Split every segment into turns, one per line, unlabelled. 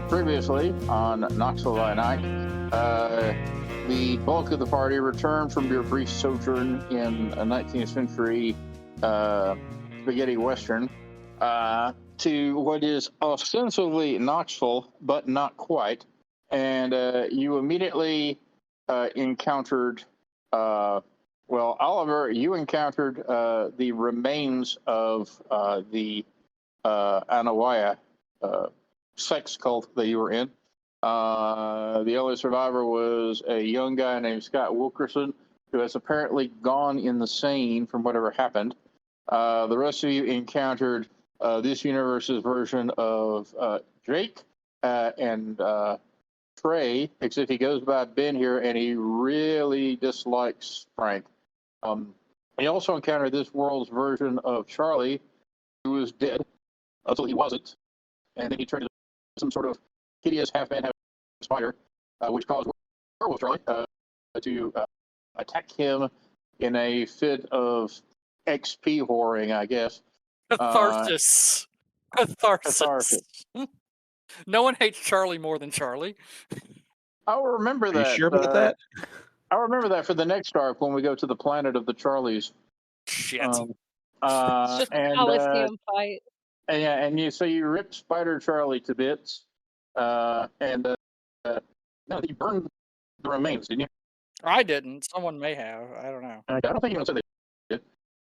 Previously on Knoxville by Night, the bulk of the party returned from your brief sojourn in a 19th century spaghetti western to what is ostensibly Knoxville, but not quite. And you immediately encountered, Oliver, you encountered the remains of the Anawaya sex cult that you were in. The only survivor was a young guy named Scott Wilkerson, who has apparently gone insane from whatever happened. The rest of you encountered this universe's version of Jake and Trey, except he goes by Ben here, and he really dislikes Frank. He also encountered this world's version of Charlie, who was dead until he wasn't, and then he turned into some sort of hideous half-man, half-spider, which caused Werewolf Charlie to attack him in a fit of XP whoring, I guess.
Catharsis. Catharsis. No one hates Charlie more than Charlie.
I'll remember that.
Are you sure about that?
I'll remember that for the next arc when we go to the planet of the Charlies.
Shit.
Just Coliseum fight.
And you ripped Spider Charlie to bits, no, you burned the remains, didn't you?
I didn't. Someone may have. I don't know.
I don't think anyone said they did.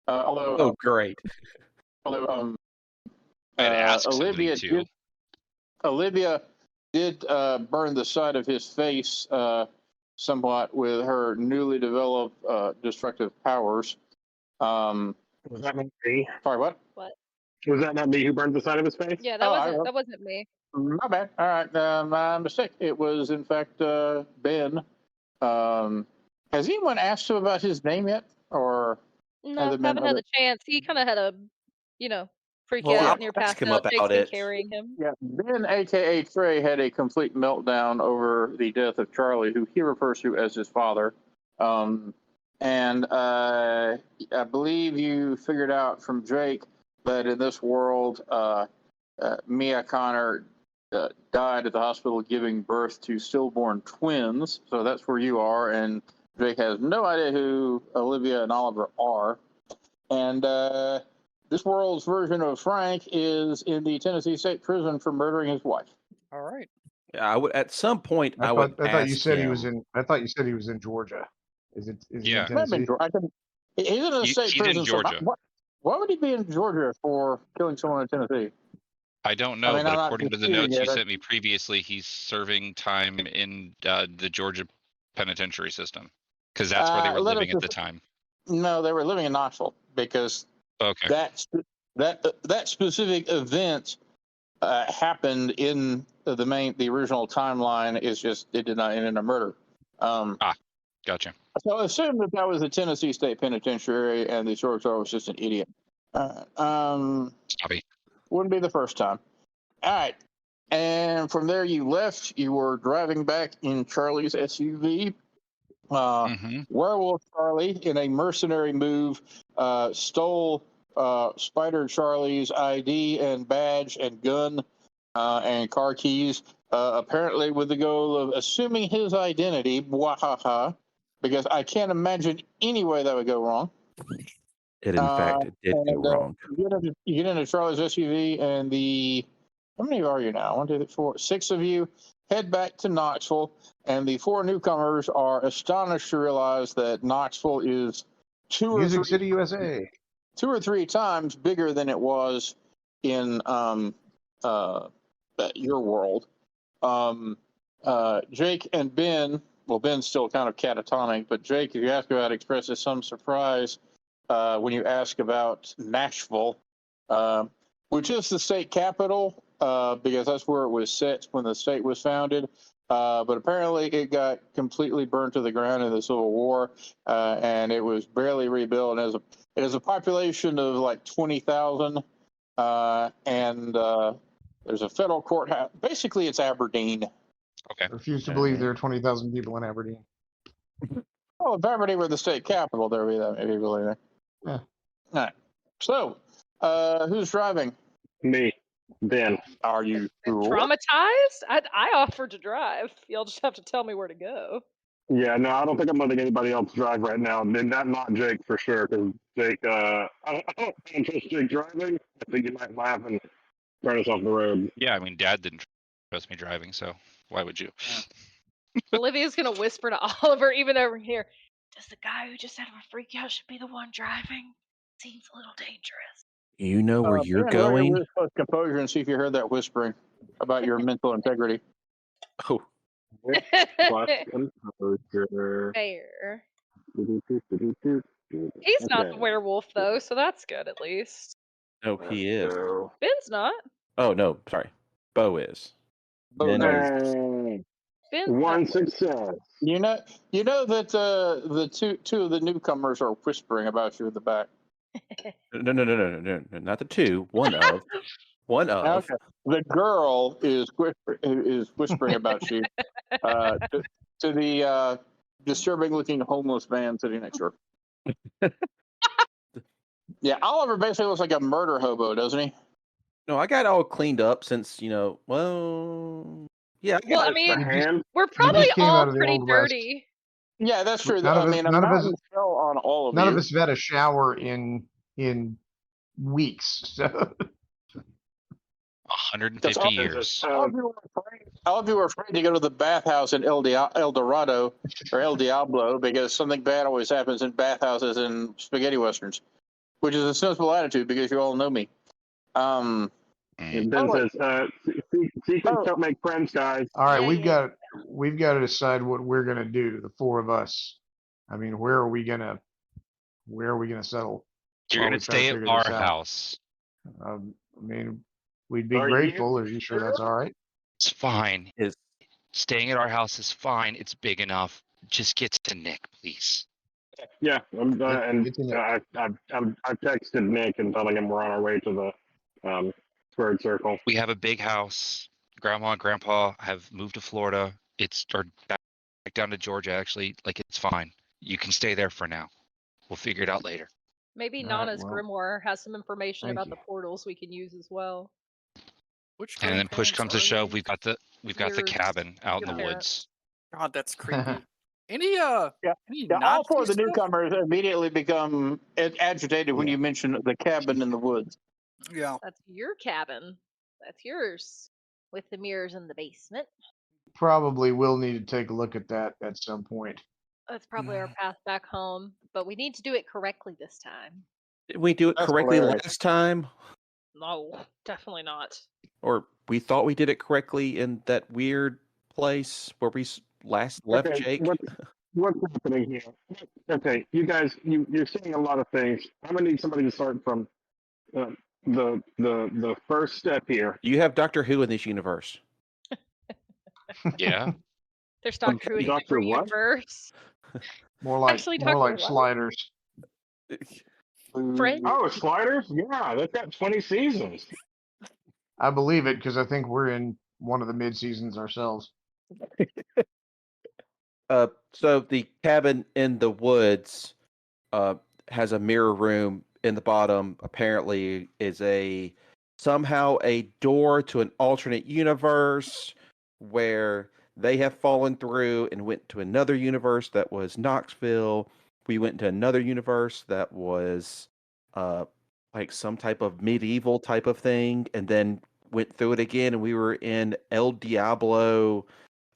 Oh, great.
Although
I'd ask
Olivia did burn the side of his face somewhat with her newly developed destructive powers.
Was that not me?
Sorry, what?
What?
Was that not me who burned the side of his face?
Yeah, that wasn't me.
My bad. All right, my mistake. It was, in fact, Ben. Has anyone asked him about his name yet? Or
No, haven't had a chance. He kind of had a, freak out near
ask
passed
him
out.
about
Jake's been
it.
carrying him.
Yeah, Ben, a.k.a. Trey, had a complete meltdown over the death of Charlie, who he refers to as his father. And I believe you figured out from Jake that in this world, Mia Connor died at the hospital giving birth to stillborn twins. So that's where you are. And Jake has no idea who Olivia and Oliver are. And this world's version of Frank is in the Tennessee State Prison for murdering his wife.
All right.
Yeah, I would. At some point,
I
would.
thought you
ask
said
him.
he was in. I thought you said he was in Georgia. Is he
Yeah.
in Tennessee?
He's in a state
He's
prison.
in Georgia.
So why would he be in Georgia for killing someone in Tennessee?
I don't know,
I'm
but
not
according to the
disputing
notes you
it.
sent me previously, he's serving time in the Georgia penitentiary system because that's where they were living at the time.
No, they were living in Knoxville because
Okay.
that specific event happened in the original timeline. It did not end in a murder.
Gotcha.
So assume that was the Tennessee State Penitentiary, and the short story was just an idiot.
Copy.
Wouldn't be the first time. All right, and from there you left. You were driving back in Charlie's SUV. Werewolf Charlie, in a mercenary move, stole Spider Charlie's ID and badge and gun and car keys, apparently with the goal of assuming his identity. Wahaha. Because I can't imagine any way that would go wrong.
It, in fact, it did go wrong.
You get into Charlie's SUV, and how many are you now? 1, 2, 3, 4, 6 of you head back to Knoxville, and the 4 newcomers are astonished to realize that Knoxville is
Music City, USA.
2 or 3 times bigger than it was in your world. Jake and Ben. Well, Ben's still kind of catatonic, but Jake, if you ask about it, expresses some surprise when you ask about Nashville, which is the state capital, because that's where it was set when the state was founded. But apparently it got completely burned to the ground in the Civil War, and it was barely rebuilt. It has a population of like 20,000, and there's a federal courthouse. Basically, it's Aberdeen.
Okay.
I refuse to believe there are 20,000 people in Aberdeen.
Well, if Aberdeen were the state capital, there would be that many people there.
Yeah.
All right. So, who's driving?
Me. Ben.
Are you sure?
Traumatized? I offered to drive. You'll just have to tell me where to go.
Yeah, no, I don't think I'm letting anybody else drive right now. Not Jake for sure, because Jake, I don't trust Jake driving. I think you might laugh and turn us off the road.
Yeah, I mean, Dad didn't trust me driving, so why would you?
Olivia's gonna whisper to Oliver, even over here. Does the guy who just had a freak out should be the one driving? Seems a little dangerous.
You know where you're
Ben, roll your
going?
whisper of composure and see if you heard that whispering about your mental integrity.
Oh,
Plus composure.
Fair.
Do-do-do-do-do-do.
He's not the
Okay.
werewolf though, so that's good at least.
no, he is.
So,
Ben's not.
Oh, no, sorry. Bo is.
Oh,
Ben
no.
is.
Ben's
one
not.
success.
You know that the two of the newcomers are whispering about you in the back.
No, not the two. One of. One of.
Okay. The girl is whispering about you to the disturbing-looking homeless man sitting next to her. Yeah, Oliver basically looks like a murder hobo, doesn't he?
No, I got all cleaned up since, well, yeah.
Well, I
The
mean,
hand.
we're probably
came
all
out of the
pretty
Old West.
dirty.
Yeah, that's true.
None of
I
us-
mean,
none
I'm
of
not
us-
in hell on all of
None
you.
of us have had a shower in weeks. So
150 years.
All of you were afraid to go to the bathhouse in El Dorado or El Diablo because something bad always happens in bathhouses in spaghetti westerns, which is a sensible attitude because you all know me.
Mm.
Ben says, secrets don't make friends, guys.
all right,
Yeah.
we've got to decide what we're gonna do, the four of us. I mean, where are we gonna settle?
You're
while
gonna
we try to
stay at
figure
our
this out?
house.
I mean, we'd be
Are you
grateful. Are you sure that's all right?
It's fine.
Is-
Staying at our house is fine. It's big enough. Just get to Nick, please.
Yeah, and
It's in the-
I've texted Nick and telling him we're on our way to the squared circle.
We have a big house. Grandma and Grandpa have moved to Florida. Or back down to Georgia, actually. Like, it's fine. You can stay there for now. We'll figure it out later.
Maybe
All right,
Nana's
well,
grimoire has some information
thank
about
you.
the portals we can use as well.
Which
And then push comes to
grandparents are
shove,
these?
we've got the
Yours-
cabin out in
your
the
parents.
woods.
God, that's creepy. Any
Yeah,
any
Yeah, all four of the
Nazi stuff?
newcomers immediately become agitated when
Yeah.
you mention the cabin in the woods.
Yeah.
That's your cabin. That's yours. With the mirrors in the basement.
Probably will need to take a look at that at some point.
That's probably our path back home, but we need to do it correctly this time.
Did we do it
That's
correctly
hilarious.
last time?
No, definitely not.
Or we thought we did it correctly in that weird place where we last left
Okay,
Jake?
what's happening here? Okay, you guys, you're saying a lot of things. I'm gonna need somebody to start from the first step here.
You have Doctor Who in this universe.
Yeah.
There's Doctor Who in a
Doctor
different
what?
universe.
More like
Actually,
more
Dr.
like
What?
sliders.
Fred?
Oh, Sliders? Yeah, they've got 20 seasons.
I believe it because I think we're in one of the mid seasons ourselves.
So the cabin in the woods has a mirror room in the bottom. Apparently, is somehow a door to an alternate universe where they have fallen through and went to another universe that was Knoxville. We went to another universe that was like some type of medieval type of thing, and then went through it again, and we were in El Diablo,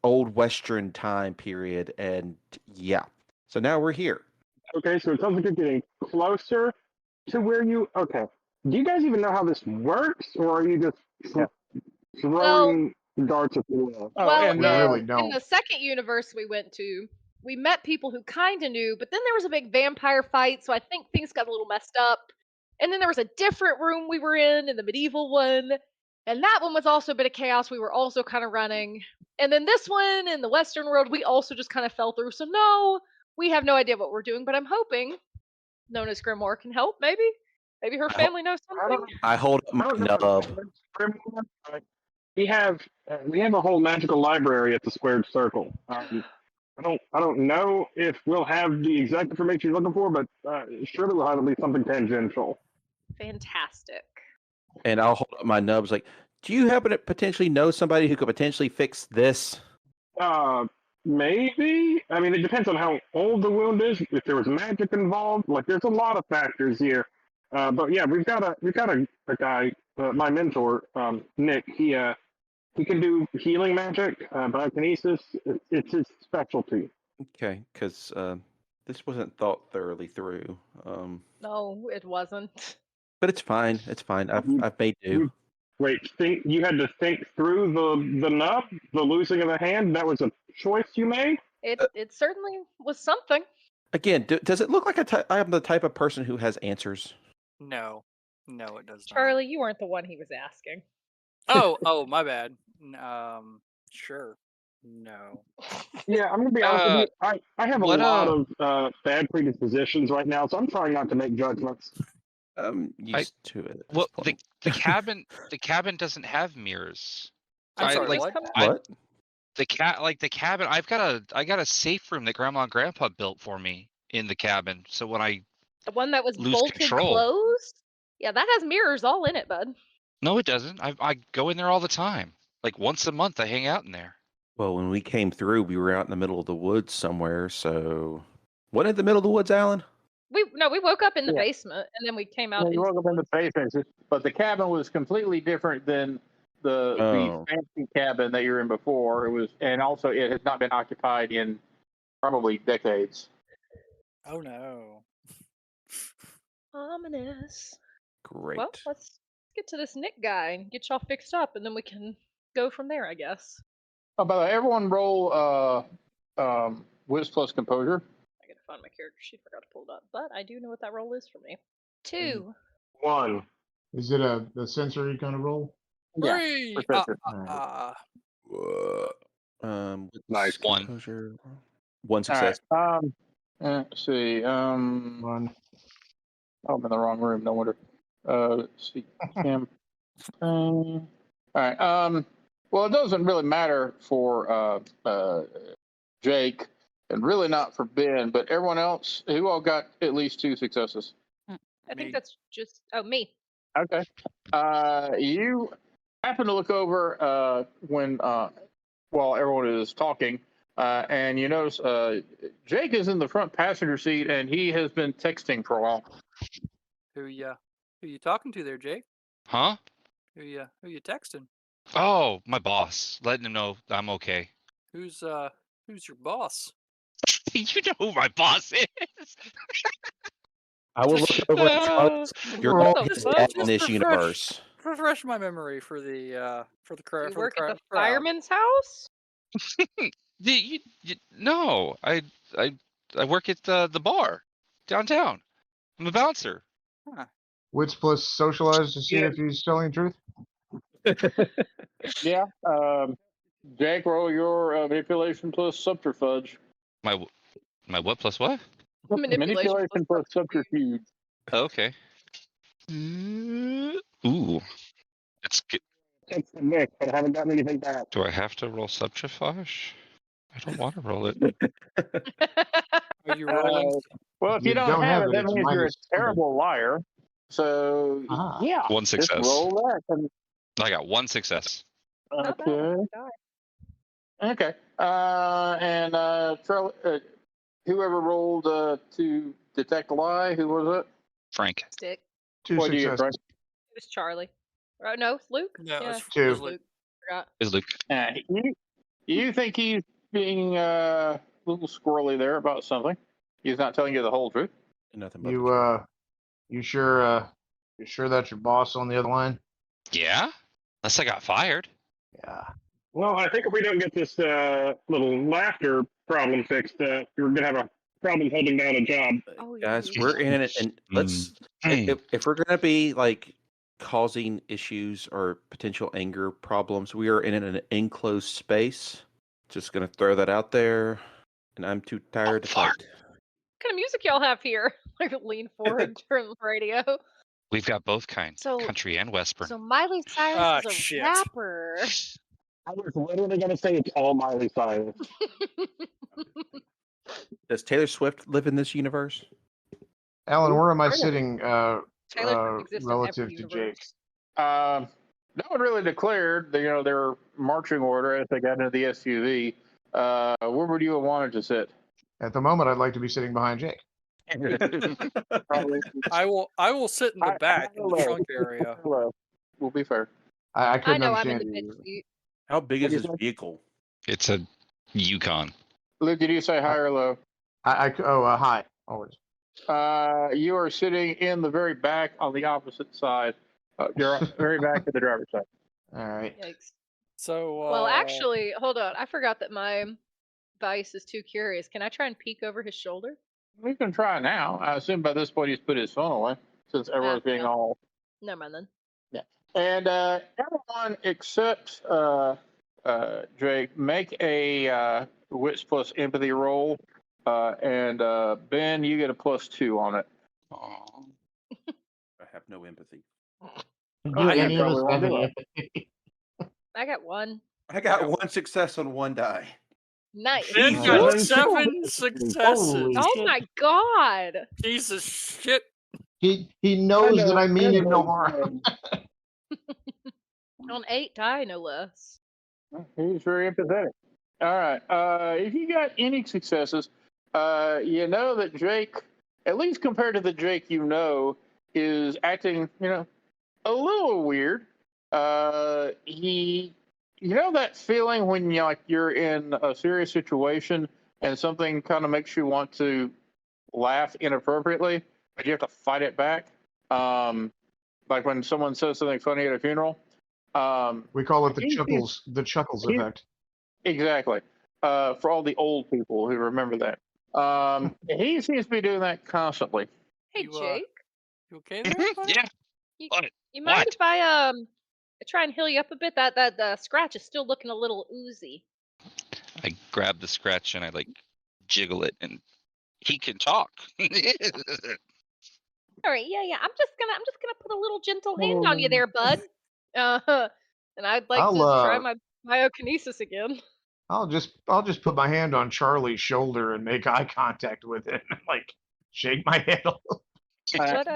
old Western time period, and yeah. So now we're here.
Okay, so it sounds like you're getting closer to where you. Okay. Do you guys even know how this works, or are you just throwing darts at the wall?
Oh,
Well,
and
We really
in
don't.
the second universe we went to, we met people who kind of knew, but then there was a big vampire fight, so I think things got a little messed up. And then there was a different room we were in the medieval one, and that one was also a bit of chaos. We were also kind of running. And then this one in the Western world, we also just kind of fell through. So no, we have no idea what we're doing, but I'm hoping Nona's grimoire can help, maybe? Maybe her family knows something?
I hold up my nub.
We have a whole magical library at the squared circle. I don't know if we'll have the exact information you're looking for, but surely we'll have at least something tangential.
Fantastic.
And I'll hold up my nubs like, Do you happen to potentially know somebody who could potentially fix this?
Maybe. I mean, it depends on how old the wound is. If there was magic involved, like there's a lot of factors here. But yeah, we've got a guy, my mentor, Nick. He can do healing magic, biokinesis. It's his specialty.
Okay, because this wasn't thought thoroughly through.
No, it wasn't.
But it's fine. It's fine. I've made do.
Wait, you had to think through the nub, the losing of a hand. That was a choice you made.
It certainly was something.
Again, does it look like I am the type of person who has answers?
No, no, it does not.
Charlie, you weren't the one he was asking.
Oh, my bad. Sure. No.
Yeah, I'm gonna be honest with you. I have a
what,
lot of bad predispositions right now, so I'm trying not to make judgments.
I'm used to it. At
Well,
this point.
the cabin doesn't have mirrors.
I'm sorry,
like
what?
What?
the cabin. I got a safe room that Grandma and Grandpa built for me in the cabin. So when I
The one that was
Lose
bolted
control.
closed? Yeah, that has mirrors all in it, bud.
no, it doesn't. I go in there all the time. Like once a month, I hang out in there.
Well, when we came through, we were out in the middle of the woods somewhere. So, what in the middle of the woods, Alan?
We woke up in the
Yeah.
basement and then we came out.
Yeah, you
into
woke up in the basement, but the cabin was completely different than the
Oh.
fancy cabin that you're in before. It was, and also it has not been occupied in probably decades.
Oh no.
Ominous.
Great.
Well, let's get to this Nick guy and get y'all fixed up, and then we can go from there, I guess.
Oh, by the way, everyone roll Wiz plus Composure.
I gotta find my character sheet. Forgot to pull it up, but I do know what that roll is for me. 2.
1.
Is it the sensory kind of roll?
Yeah,
Three.
perception.
Nice.
One.
Composure. One
All
success.
right. Let's see.
One.
Oh, I'm in the wrong room. No wonder. Let's see. All right. Well, it doesn't really matter for Jake, and really not for Ben, but everyone else, who all got at least 2 successes?
I
Me.
think that's just me.
Okay. You happen to look over when while everyone is talking, and you notice Jake is in the front passenger seat, and he has been texting for a while.
Who you talking to there, Jake?
Huh?
Who you texting?
Oh, my boss, letting him know I'm okay.
Who's your boss?
You know who my boss is.
I will look over at Charles. You're
Roll.
not
the
his
fuck?
dad in
Just
this
refresh-
universe.
Refresh my memory for the
You
for
work
the
at
crowd.
the fireman's house?
No, I work at the bar downtown. I'm a bouncer.
Wits plus socialize to see
Yeah.
if he's telling the truth.
Yeah. Jake, roll your manipulation plus subterfuge.
My what plus what?
Manipulation plus
plus subterfuge.
Oh, okay. Ooh, that's good.
That's the Nick, but I haven't gotten anything back.
Do I have to roll subterfuge? I don't want to roll it.
Are you rolling?
Well, if
You
you don't
don't
have
have
it,
it,
that
it's
means you're a
minus 20.
terrible liar. So,
Ah.
yeah,
One
just
success.
roll that. And,
I got 1 success.
Not bad.
okay. Okay. Whoever rolled to detect a lie, who was it?
Frank.
Stick.
2
What do you get,
successes.
It was Charlie. No, Luke?
No,
Yeah,
it's
Two.
it was Luke.
Luke. Forgot.
Is Luke?
You think he's being a little squirrely there about something? He's not telling you the whole truth.
Nothing but the truth.
You sure that's your boss on the other line?
Yeah. Unless I got fired.
Yeah.
Well, I think if we don't get this little laughter problem fixed, we're gonna have a problem holding down a job.
Oh,
Guys,
yeah.
we're in it, and let's if we're gonna be like causing issues or potential anger problems, we are in an enclosed space. Just gonna throw that out there, and I'm too tired to fight.
What kind of music y'all have here? Like lean forward from the radio.
We've got both kinds,
So-
country and western.
So Miley Cyrus
Ah,
is a
shit.
rapper.
I was literally gonna say it's all Miley Cyrus.
Does Taylor Swift live in this universe?
Alan, where am I
Really?
sitting
Taylor Swift exists in every
relative to
universe.
Jake?
No one really declared, their marching order as they got into the SUV. Where would you have wanted to sit?
At the moment, I'd like to be sitting behind Jake.
Probably.
I will sit in the back in the
Hello.
trunk area.
Hello. We'll be fair.
I
I
couldn't
know I'm in
understand
the
you.
mid seat.
How big
What
is
do you
his vehicle?
It's a Yukon.
Luke, did you say high or low?
Hi, always.
You are sitting in the very back on the opposite side. You're very back to the driver's side.
All right.
Yikes.
So
Well, actually, hold on. I forgot that my Vice is too curious. Can I try and peek over his shoulder?
We can try now. I assume by this point he's put his phone away since everyone's being
no.
all.
Never mind then.
And everyone except Drake make a wits plus empathy roll. And Ben, you get a +2 on it.
Aw.
I have no empathy.
Do
you
any of us
probably
have
won't do
any
it.
empathy?
I got one.
I got one success on one die.
Nice.
Ben
Jesus.
got
Holy
7 successes.
Oh my god.
Jesus shit.
He knows that I mean him no harm.
On 8 die, no less.
He's very empathetic. All right. If you got any successes, you know that Jake, at least compared to the Jake is acting, a little weird. That feeling when you're in a serious situation and something kind of makes you want to laugh inappropriately, but you have to fight it back. Like when someone says something funny at a funeral.
We call it the
He-
chuckles
he-
effect.
Exactly. For all the old people who remember that. He seems to be doing that constantly.
Hey,
You,
Jake.
You okay there? bud?
Yeah.
You,
What?
you mind
What?
if I try and heal you up a bit? That scratch is still looking a little oozy.
I grab the scratch and I jiggle it, and he can talk.
All right, yeah. I'm just gonna put a little gentle hand on you there, bud. And I'd like to try my biokinesis again.
I'll just put my hand on Charlie's shoulder and make eye contact with it, and shake my head.
What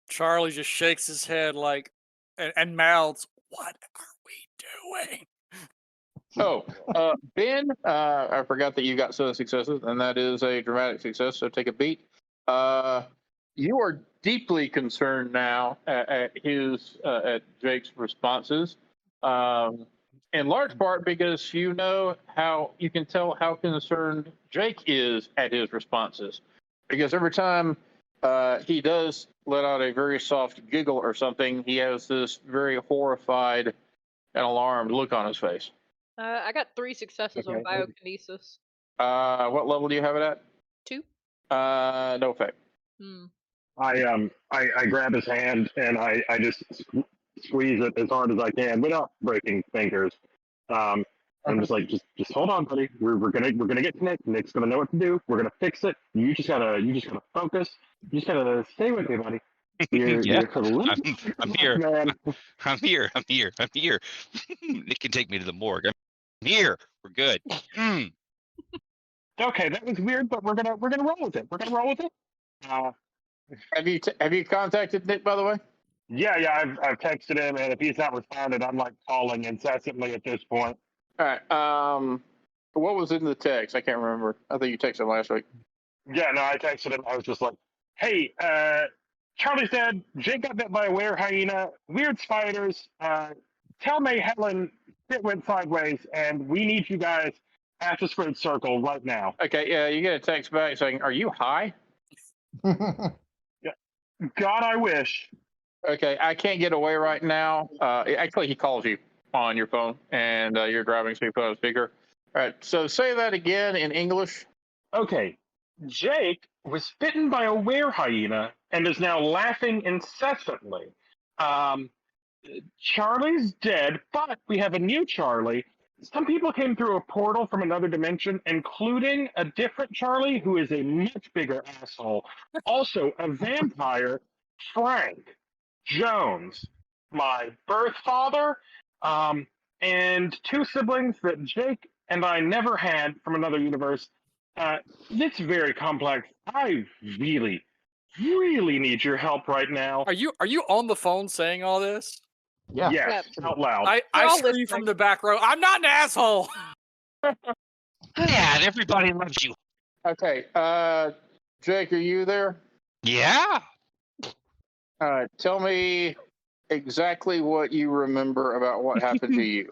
Charlie just shakes his head and mouths, "What are we doing?"
Oh, Ben, I forgot that you got 7 successes, and that is a dramatic success, so take a beat. You are deeply concerned now at Jake's responses, in large part because you can tell how concerned Jake is at his responses, because every time he does let out a very soft giggle or something, he has this very horrified and alarmed look on his face.
I got 3 successes on
Okay.
biokinesis.
What level do you have it at?
2.
No effect.
I grab his hand and I just squeeze it as hard as I can without breaking fingers. I'm just just hold on, buddy. We're gonna get to Nick. Nick's gonna know what to do. We're gonna fix it. You just gotta focus. You just gotta stay with me, buddy. You're
Yeah,
a little
I'm here.
man.
I'm here. Nick can take me to the morgue. I'm here. We're good.
Okay, that was weird, but we're gonna roll with it. We're gonna roll with it.
Have you contacted Nick, by the way?
Yeah, I've texted him, and if he's not responded, I'm calling incessantly at this point.
All right. What was in the text? I can't remember. I think you texted him last week.
Yeah, no, I texted him. I was just like, "Hey, Charlie's dead. Jake got bit by a were hyena. Weird spiders. Tell May Helen it went sideways, and we need you guys at the squared circle right now."
Okay. Yeah, you get a text back saying, "Are you high?"
God, I wish.
Okay, I can't get away right now. Actually, he calls you on your phone, and you're driving, so you put on speaker. All right. So say that again in English.
Okay, Jake was bitten by a were hyena and is now laughing incessantly. Charlie's dead, but we have a new Charlie. Some people came through a portal from another dimension, including a different Charlie who is a much bigger asshole. Also, a vampire, Frank Jones, my birth father, and 2 siblings that Jake and I never had from another universe. It's very complex. I really, really need your help right now.
Are you on the phone saying all this?
Yeah.
Yes, out loud.
I
all
scream
listening.
from the back row. I'm not an asshole.
Yeah, and everybody loves you.
Okay, Jake, are you there?
Yeah.
All right, tell me exactly what you remember about what happened to you.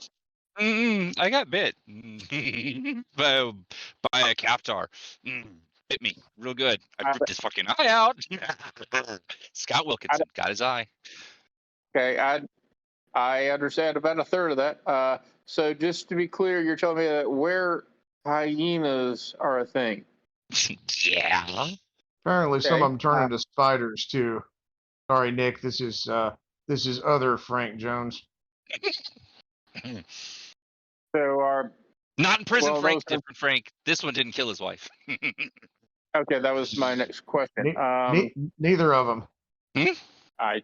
I got bit by a captar. Bit me real good. I ripped his fucking eye out. Scott Wilkinson got his eye.
Okay, I understand about a third of that. So just to be clear, you're telling me that where hyenas are a thing.
Yeah.
Apparently, some
Okay,
of them turn into spiders too. Sorry, Nick. This is other Frank Jones.
So are
Not in prison,
well,
Frank.
those are,
Different Frank. This one didn't kill his wife.
okay. That was my next question.
Neither of them.
I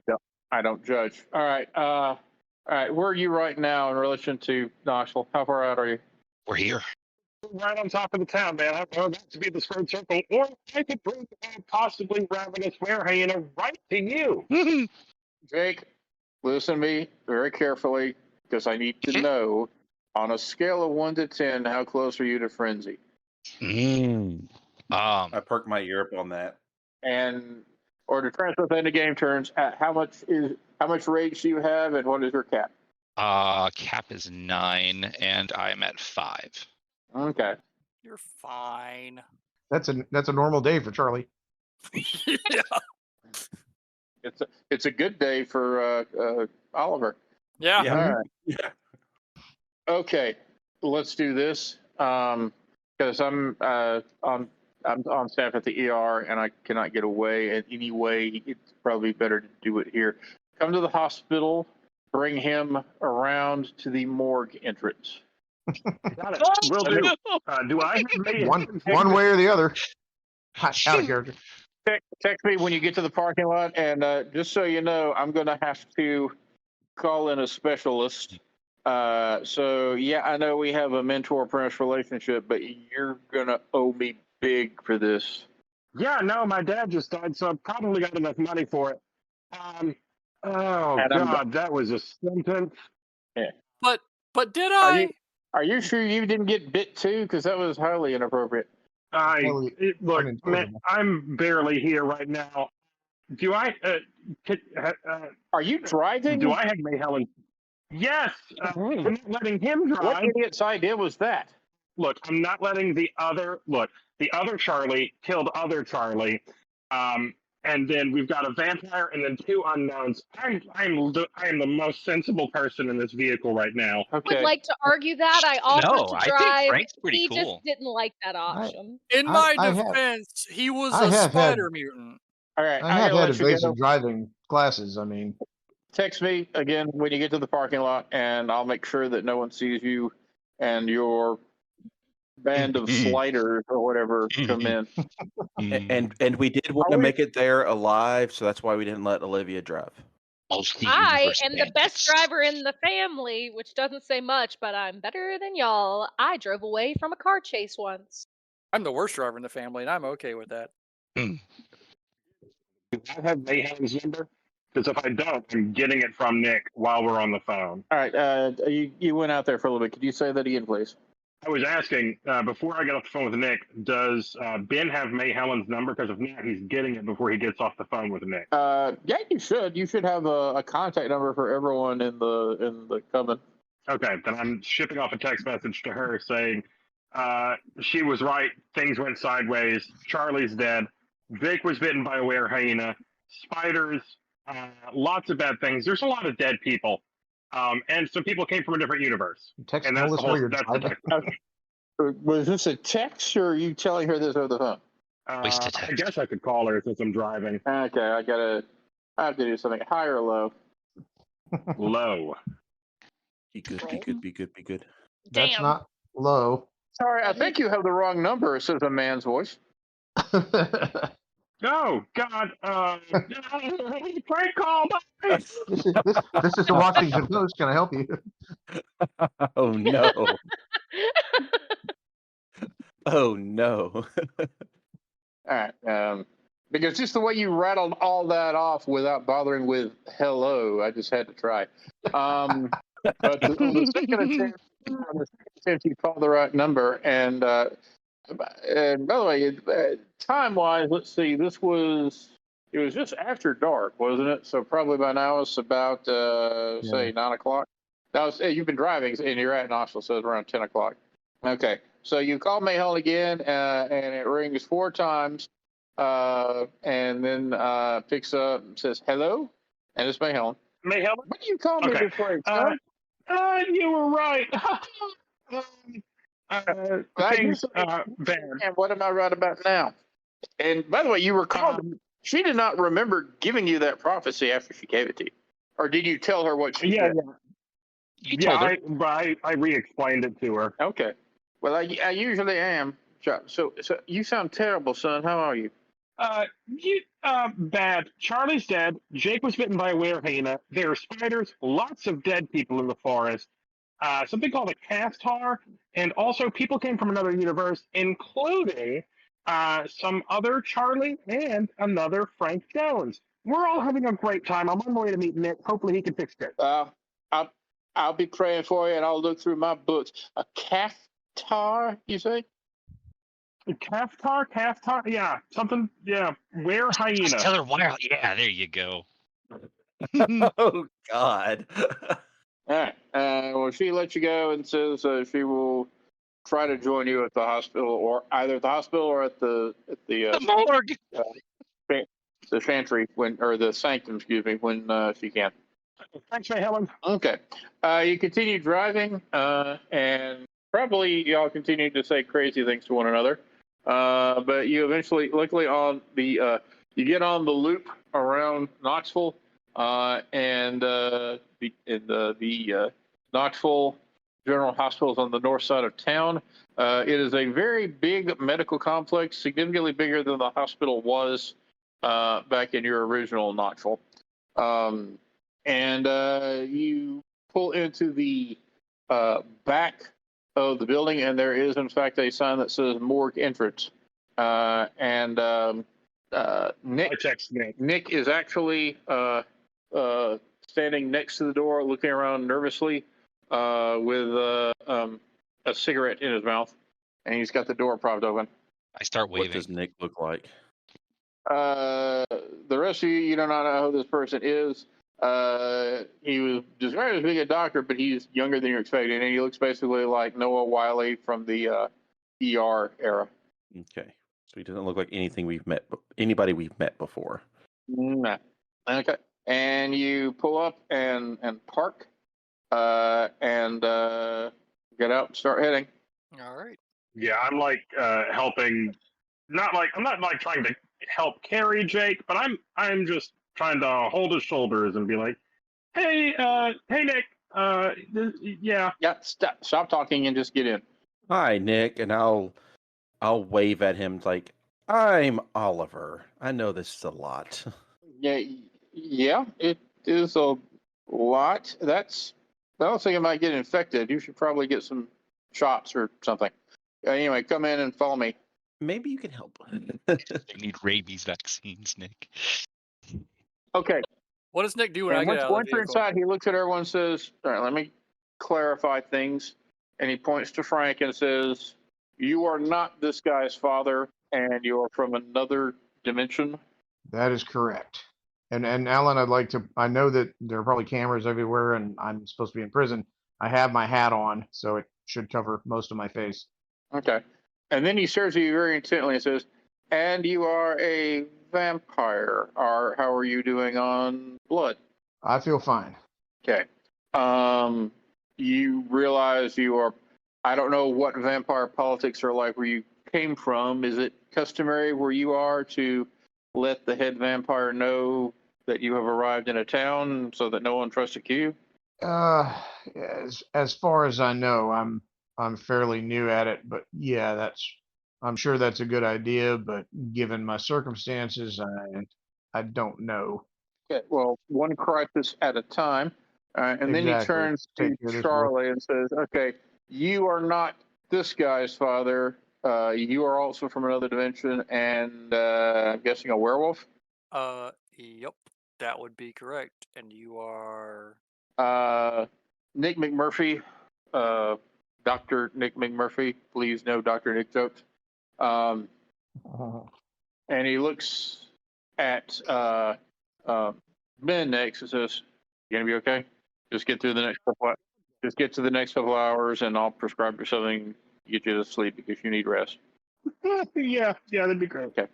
don't judge. All right. All right. Where are you right now in relation to Knoxville? How far out are you?
We're here.
Right on top of the town, man. I want that to be the squared circle, or I could bring a possibly ravenous were hyena right to you.
Jake, listen to me very carefully because I need to know on a scale of 1 to 10, how close are you to frenzy?
I perked my ear up on that.
And or to transfer within the game turns, how much rage do you have, and what is your cap?
Cap is 9, and I'm at 5.
Okay.
You're fine.
That's a normal day for Charlie.
Yeah.
It's a good day for Oliver.
Yeah.
Yeah.
All right.
Yeah.
Okay, let's do this. Because I'm on staff at the ER and I cannot get away. And anyway, it's probably better to do it here. Come to the hospital. Bring him around to the morgue entrance.
Got it. Will do. Do I have made
One way or the other. Out of character.
Text me when you get to the parking lot, and just so you know, I'm going to have to call in a specialist. So yeah, I know we have a mentor-apprentice relationship, but you're going to owe me big for this.
Yeah, no, my dad just died, so I've probably got enough money for it. Oh God, that was a sentence.
But did I?
Are you sure you didn't get bit too? Because that was highly inappropriate.
Look, man, I'm barely here right now. Do I?
Are you driving?
Do I have May Helen? Yes, I'm not letting him drive.
What idiot's idea was that?
Look, I'm not letting the other Charlie killed other Charlie, and then we've got a vampire and then 2 unknowns. I am the most sensible person in this vehicle right now.
I would like to argue that. I offered
No,
to
I think
drive.
Frank's pretty
He
cool.
just didn't like that option.
In my defense, he was
I
a
have
spider mutant.
All right,
I have had evasive driving classes. I mean,
text me again when you get to the parking lot, and I'll make sure that no one sees you and your band of sliders or whatever come in.
And we did want to make it there alive, so that's why we didn't let Olivia drive.
I am the best driver in the family, which doesn't say much, but I'm better than y'all. I drove away from a car chase once.
I'm the worst driver in the family, and I'm okay with that.
Do I have Mayhem's number? Because if I don't, I'm getting it from Nick while we're on the phone.
All right, you went out there for a little bit. Could you say that again, please?
I was asking, before I get off the phone with Nick, does Ben have May Helen's number? Because if not, he's getting it before he gets off the phone with Nick.
Yeah, you should. You should have a contact number for everyone in the coven.
Okay, then I'm shipping off a text message to her saying, she was right, things went sideways, Charlie's dead, Vic was bitten by a were hyena, spiders, lots of bad things. There's a lot of dead people. And some people came from a different universe.
Text
and that's the whole. That's the text.
Was this a text, or are you telling her this over the phone?
I guess I could call her since I'm driving.
Okay, I have to do something. High or low?
Low.
Be good, be good, be good, be good.
Damn.
That's not low.
Sorry, I think you have the wrong number. It says a man's voice.
Oh God! Prank call.
This is the Washington Post. Can I help you?
Oh no! Oh no!
All right. Because just the way you rattled all that off without bothering with hello, I just had to try. But on the second attempt, you called the right number. And by the way, time-wise, let's see, it was just after dark, wasn't it? So probably by now it's about, say, 9 o'clock. Now, you've been driving, and you're at Knoxville, so it's around 10 o'clock. Okay, so you call Mayhelen again, and it rings 4 times, and then picks up and says, hello, and it's Mayhelen.
Mayhelen?
What do you call me
Okay.
before, son?
You were right. Things bad.
And what am I right about now? And by the way, you recall she did not remember giving you that prophecy after she gave it to you. Or did you tell her what she said?
You told her.
I re-explained it to her.
Okay. Well, I usually am. So you sound terrible, son. How are you?
Bad. Charlie's dead. Jake was bitten by a were-hyena. There are spiders. Lots of dead people in the forest. Something called a castar, and also people came from another universe, including some other Charlie and another Frank Jones. We're all having a great time. I'm on my way to meet Nick. Hopefully he can fix it.
I'll be praying for you, and I'll look through my books. A caftar, you say?
Caftar? Yeah, something. Yeah, were-hyena.
Just tell her why. Yeah, there you go.
Oh God.
All right. Well, she lets you go and says she will try to join you at the hospital, or either at the hospital or at the
The morgue.
the chantry or the sanctum, excuse me, when she can.
Thanks, Mayhelen.
Okay. You continue driving, and probably y'all continue to say crazy things to one another. But you eventually, luckily, you get on the loop around Knoxville, and the Knoxville General Hospital is on the north side of town. It is a very big medical complex, significantly bigger than the hospital was back in your original Knoxville. And you pull into the back of the building, and there is, in fact, a sign that says morgue entrance. And Nick is actually standing next to the door, looking around nervously with a cigarette in his mouth, and he's got the door propped open.
I start waving.
What does Nick look like?
The rest of you do not know who this person is. He was described as being a doctor, but he's younger than you're expecting, and he looks basically like Noah Wiley from the ER era.
Okay, so he doesn't look like anybody we've met before.
No. Okay. And you pull up and park, and get out and start heading.
All right.
Yeah, I'm like helping. I'm not like trying to help carry Jake, but I'm just trying to hold his shoulders and be like, hey Nick, yeah.
Yeah, stop talking and just get in.
Hi, Nick, and I'll wave at him like, I'm Oliver. I know this is a lot.
Yeah, it is a lot. I don't think it might get infected. You should probably get some shots or something. Anyway, come in and follow me.
Maybe you can help.
They need rabies vaccines, Nick.
Okay.
What does Nick do when I get out of
Once
the
you're
vehicle?
inside, he looks at everyone and says, all right, let me clarify things. And he points to Frank and says, you are not this guy's father, and you are from another dimension.
That is correct. And Alan, I know that there are probably cameras everywhere, and I'm supposed to be in prison. I have my hat on, so it should cover most of my face.
Okay. And then he stares at you very intently and says, and you are a vampire. How are you doing on blood?
I feel fine.
Okay. You realize I don't know what vampire politics are like where you came from. Is it customary where you are to let the head vampire know that you have arrived in a town so that no one trusts you?
As far as I know, I'm fairly new at it, but yeah, I'm sure that's a good idea, but given my circumstances, I don't know.
Okay, well, one crisis at a time. And then he
Exactly.
turns to
Take care of this
Charlie and says, okay, you are not this guy's father. you are also from another dimension, and I'm guessing a werewolf.
Yep, that would be correct. And you are.
Nick McMurphy, Dr. Nick McMurphy. Please no Dr. Nick jokes. And he looks at Ben next and says, "You gonna be okay? Just get through the next couple. Just get to the next couple hours, and I'll prescribe you something to get you to sleep because you need rest."
Yeah, that'd be great.
Okay.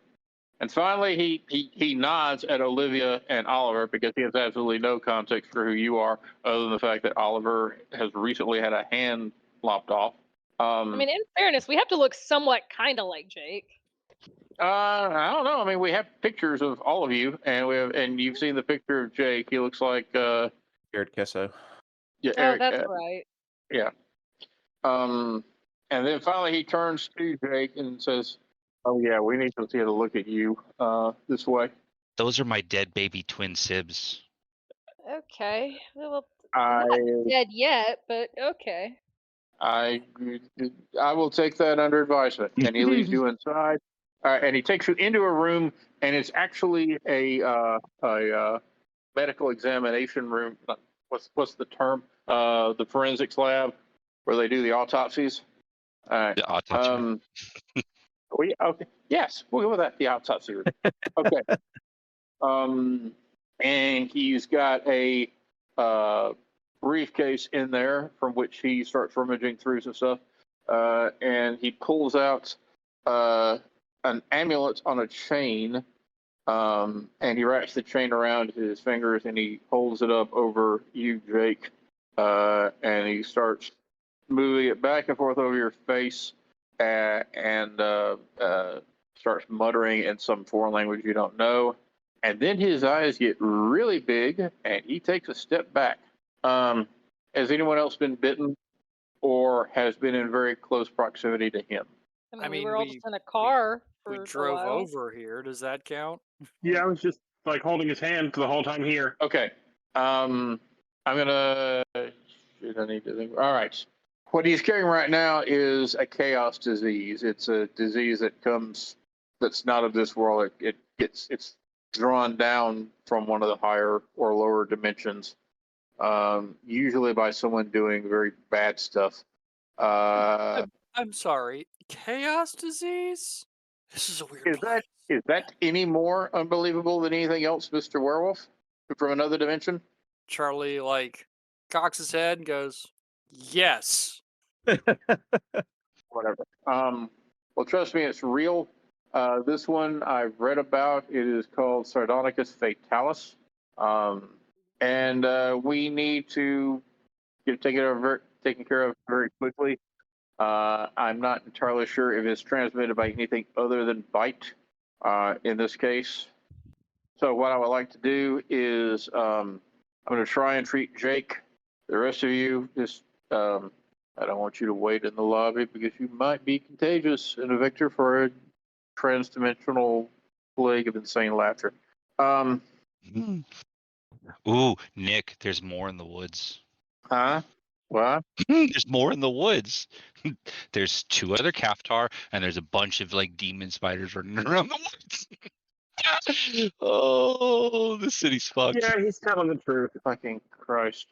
And finally, he nods at Olivia and Oliver because he has absolutely no context for who you are, other than the fact that Oliver has recently had a hand lopped off.
I mean, in fairness, we have to look somewhat kind of like Jake.
I don't know. I mean, we have pictures of all of you, and you've seen the picture of Jake. He looks like
Jared Kesso.
yeah,
Oh,
Eric,
that's right.
yeah. And then finally he turns to Jake and says, "Oh yeah, we need to see a look at you this way."
Those are my dead baby twin sibs.
Okay. Well,
I
not dead yet, but okay.
I will take that under advisement. And he leads you inside, and he takes you into a room, and it's actually a medical examination room. What's the term? The forensics lab where they do the autopsies. All right.
The autopsy.
Okay. Yes, we'll go with that. The autopsy room. Okay. And he's got a briefcase in there from which he starts rummaging through some stuff, and he pulls out an amulet on a chain, and he wraps the chain around his fingers, and he holds it up over you, Jake, and he starts moving it back and forth over your face, and starts muttering in some foreign language you don't know. And then his eyes get really big, and he takes a step back. Has anyone else been bitten or has been in very close proximity to him?
I mean, we
mean,
were all just in a car for
We
a
drove
while.
over here. Does that count?
Yeah, I was just like holding his hand the whole time here.
Okay. I'm gonna. Shit, I need to think. All right. What he's carrying right now is a chaos disease. It's a disease that's not of this world. It's drawn down from one of the higher or lower dimensions, usually by someone doing very bad stuff.
I'm sorry. Chaos disease? This is a weird place.
Is that any more unbelievable than anything else, Mr. Werewolf, from another dimension?
Charlie like cocks his head and goes, "Yes."
Whatever. Well, trust me, it's real. This one I've read about. It is called Sardonicus fatalis, and we need to get it taken care of very quickly. I'm not entirely sure if it's transmitted by anything other than bite in this case. So what I would like to do is I'm going to try and treat Jake. The rest of you, just I don't want you to wait in the lobby because you might be contagious and a vector for a transdimensional plague of insane laughter.
Ooh, Nick, there's more in the woods.
Huh? What?
There's more in the woods. There's 2 other Kaftar, and there's a bunch of like demon spiders running around the woods. Oh, the city's fucked.
Yeah, he's telling the truth.
Fucking Christ.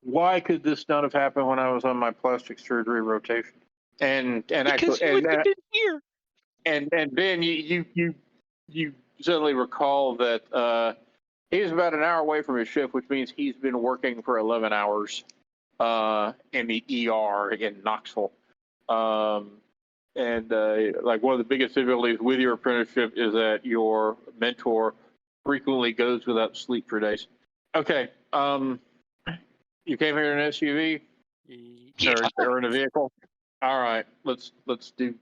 Why could this not have happened when I was on my plastic surgery rotation? And
Because
actually,
you wouldn't have been here.
and Ben, you suddenly recall that he was about an hour away from his shift, which means he's been working for 11 hours in the ER in Knoxville. And like one of the biggest difficulties with your apprenticeship is that your mentor frequently goes without sleep for days. Okay. You came here in an SUV
Yeah.
or in a vehicle? All right. Let's do.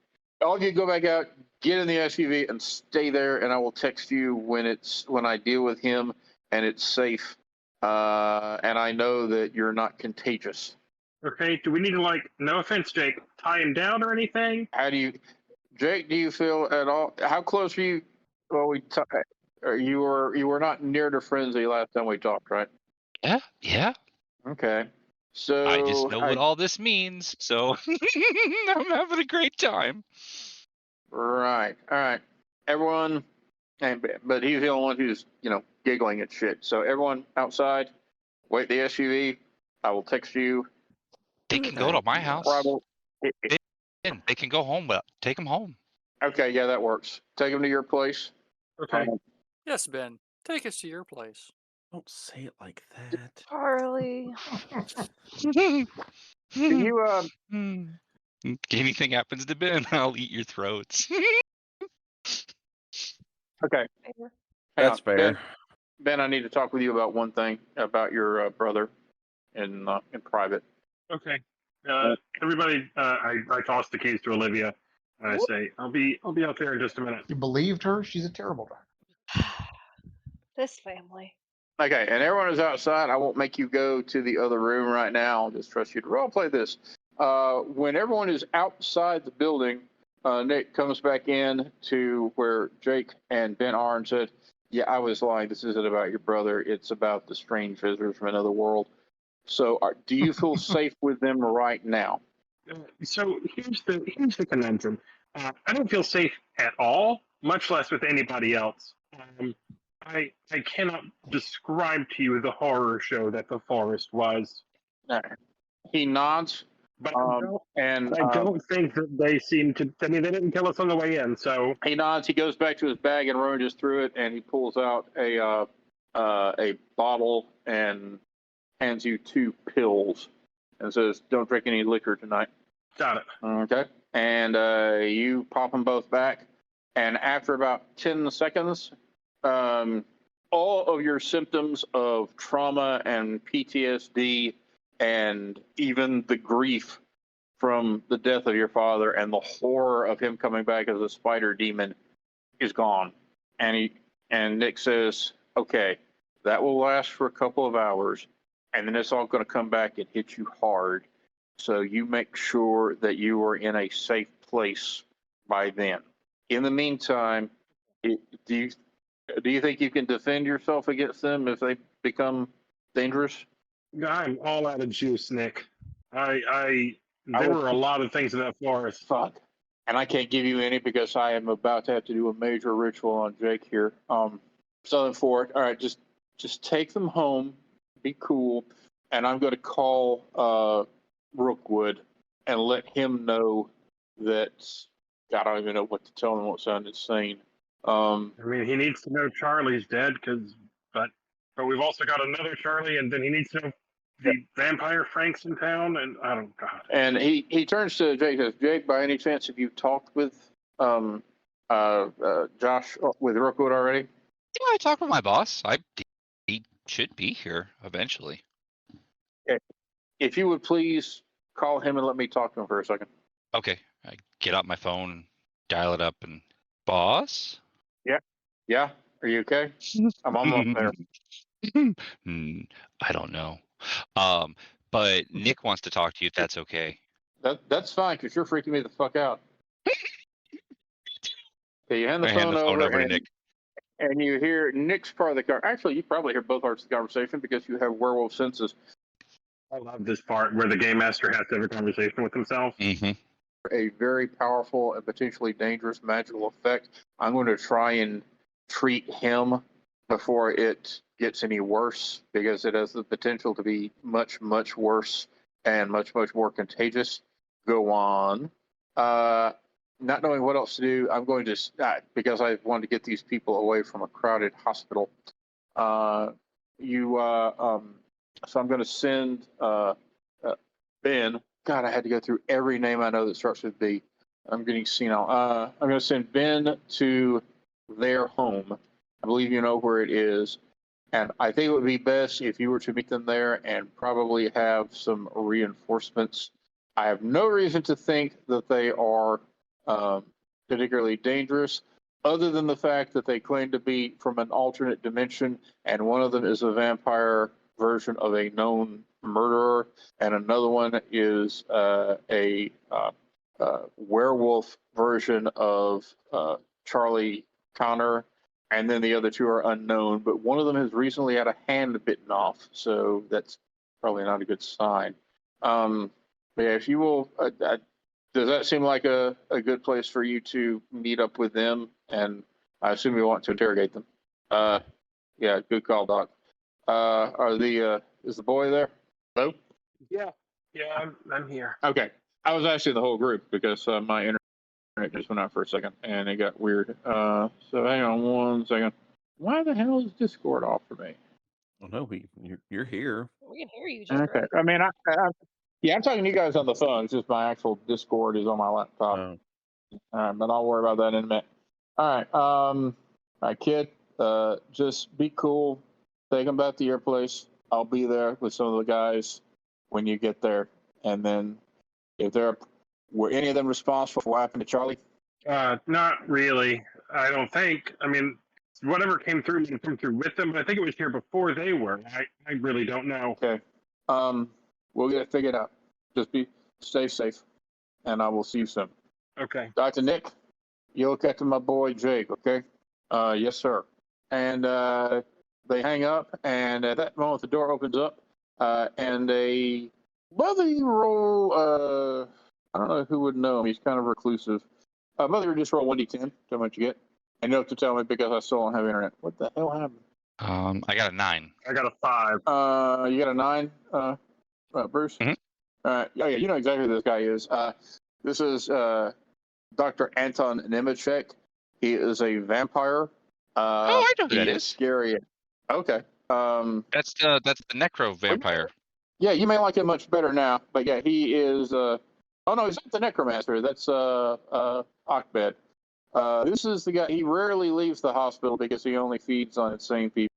All of you go back out, get in the SUV, and stay there. And I will text you when I deal with him and it's safe. And I know that you're not contagious.
Okay, do we need to, like, no offense, Jake, tie him down or anything?
Jake? Do you feel at all? How close are you? Well, you were not near to frenzy last time we talked, right?
Yeah.
Okay. So
I just know what all this means, so I'm having a great time.
Right. All right. Everyone, but he's the only one who's giggling at shit. So everyone outside, wait the SUV. I will text you.
They can go to my house. They can go home. But take them home.
Okay, yeah, that works. Take them to your place.
Okay.
Yes, Ben. Take us to your place.
Don't say it like that.
Charlie.
Do you
Anything happens to Ben, I'll eat your throats.
okay?
Fair.
Hang
That's
on.
fair.
Ben, I need to talk with you about one thing about your brother in private.
Okay. Everybody, I tossed the keys to Olivia. And I say, I'll be out there in just a minute.
You believed her? She's a terrible driver.
This family.
Okay, and everyone is outside. I won't make you go to the other room right now. I'll just trust you to role play this. When everyone is outside the building, Nick comes back in to where Jake and Ben are and said, "Yeah, I was lying. This isn't about your brother. It's about the strange visitors from another world." So, do you feel safe with them right now?
So here's the conundrum. I don't feel safe at all, much less with anybody else. I cannot describe to you the horror show that the forest was.
He nods,
But
and
I don't think that they seem to. I mean, they didn't kill us on the way in, so
he nods. He goes back to his bag and rummages through it, and he pulls out a bottle and hands you 2 pills, and says, "Don't drink any liquor tonight."
got it.
Okay. And you pop them both back, and after about 10 seconds, all of your symptoms of trauma and PTSD, and even the grief from the death of your father and the horror of him coming back as a spider demon, is gone. And Nick says, "Okay, that will last for a couple of hours, and then it's all going to come back and hit you hard. So you make sure that you are in a safe place by then. In the meantime, do you think you can defend yourself against them if they become dangerous?"
I'm all out of juice, Nick. There
will-
were a lot of things in that forest.
Fuck. And I can't give you any because I am about to have to do a major ritual on Jake here. Southern Fort. All right, just take them home. Be cool. And I'm going to call Rookwood and let him know that. God, I don't even know what to tell him. What sound insane.
I mean, he needs to know Charlie's dead, but we've also got another Charlie, and then he needs to know the vampire Frank's in town, and I don't God.
And he turns to Jake and says, "Jake, by any chance have you talked with Josh with Rookwood already?"
Yeah, I talked with my boss. He should be here eventually.
Okay. If you would please call him and let me talk to him for a second.
Okay, I get out my phone, dial it up, and boss.
Yeah, are you okay? I'm almost there.
I don't know. But Nick wants to talk to you if that's okay.
That's fine because you're freaking me the fuck out. Okay, you hand the
I
phone
hand the phone over to
and,
Nick.
and you hear Nick's part of the car. Actually, you probably hear both parts of the conversation because you have werewolf senses.
I love this part where the game master has to have a conversation with himself.
Mm-hmm.
A very powerful and potentially dangerous magical effect. I'm going to try and treat him before it gets any worse because it has the potential to be much, much worse and much, much more contagious. Go on. Not knowing what else to do, I'm going to, because I wanted to get these people away from a crowded hospital. So I'm going to send Ben. God, I had to go through every name I know that starts with B. I'm getting senile. I'm going to send Ben to their home. I believe you know where it is. And I think it would be best if you were to meet them there and probably have some reinforcements. I have no reason to think that they are particularly dangerous, other than the fact that they claim to be from an alternate dimension, and one of them is a vampire version of a known murderer, and another one is a werewolf version of Charlie Connor, and then the other 2 are unknown, but one of them has recently had a hand bitten off, so that's probably not a good sign. But yeah, if you will, does that seem like a good place for you to meet up with them? And I assume you want to interrogate them. Yeah, good call, Doc. Is the boy there? Hello?
Yeah, I'm here.
Okay. I was asking the whole group because my internet just went out for a second and it got weird. So hang on 1 second. Why the hell is Discord off for me?
Oh no, you're here.
We can hear you just
Okay.
right.
I mean, I'm talking to you guys on the phone. It's just my actual Discord is on my laptop.
Oh.
All right, but I'll worry about that in a minute. All right. All right, kid. Just be cool. Take them back to your place. I'll be there with some of the guys when you get there. And then if were any of them responsible for what happened to Charlie?
Not really. I don't think. I mean, whatever came through with them, but I think it was here before they were. I really don't know.
Okay. We'll get it figured out. Just stay safe. And I will see you soon.
Okay.
Dr. Nick, you look after my boy Jake, okay? Yes, sir. And they hang up, and at that moment the door opens up, and whether you roll, I don't know who would know him. He's kind of reclusive. Whether you just roll 1d10, tell me what you get. And you have to tell me because I still don't have internet. What the hell happened?
I got a 9.
I got a 5.
You got a 9, Bruce?
Mhm.
Yeah, you know exactly who this guy is. This is Dr. Anton Nemechek. He is a vampire.
I know who that is.
Scary. Okay.
That's the necro vampire.
Yeah, you may like him much better now, but yeah, he is. Oh no, he's not the necromancer. That's Achbed. This is the guy. He rarely leaves the hospital because he only feeds on insane people.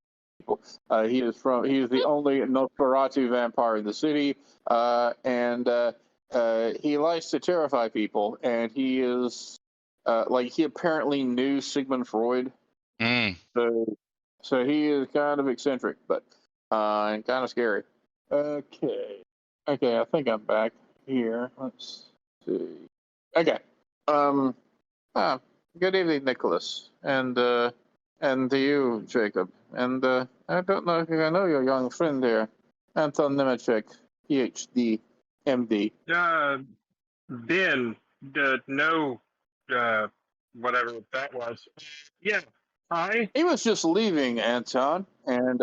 He is the only Nosferatu vampire in the city, and he likes to terrify people. And he is he apparently knew Sigmund Freud.
Mm.
So he is kind of eccentric, but and kind of scary. Okay, I think I'm back here. Let's see. Okay. Good evening, Nicholas, and to you, Jacob. And I don't know if I know your young friend here, Anton Nemechek, PhD, MD.
Ben, no, whatever that was. Yeah. Hi.
He was just leaving, Anton, and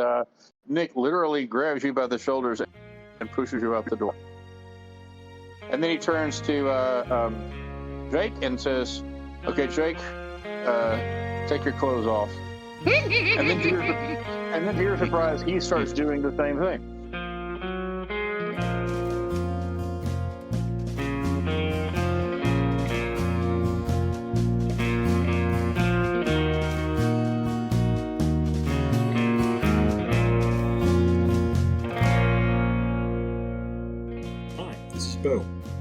Nick literally grabs you by the shoulders and pushes you out the door. And then he turns to Jake and says, "Okay, Jake, take your clothes off." And then to your surprise, he starts doing the same thing.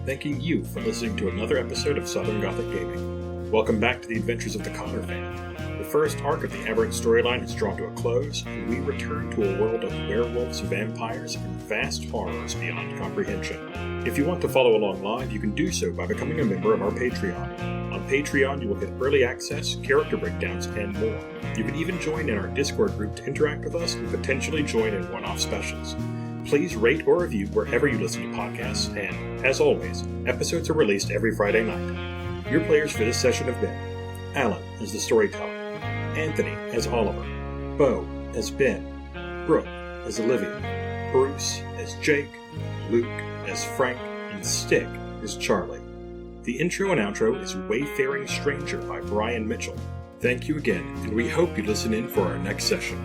Thanking you for listening to another episode of Southern Gothic Gaming. Welcome back to the adventures of the Connor fan. The first arc of the Aberrant storyline is drawn to a close, and we return to a world of werewolves, vampires, and vast horrors beyond comprehension. If you want to follow along live, you can do so by becoming a member of our Patreon. On Patreon, you will get early access, character breakdowns, and more. You can even join in our Discord group to interact with us and potentially join in one-off specials. Please rate or review wherever you listen to podcasts, and, as always, episodes are released every Friday night. Your players for this session have been Alan as the storyteller, Anthony as Oliver, Bo as Ben, Brooke as Olivia, Bruce as Jake, Luke as Frank, and Stick as Charlie. The intro and outro is Wayfaring Stranger by Brian Mitchell. Thank you again, and we hope you listen in for our next session.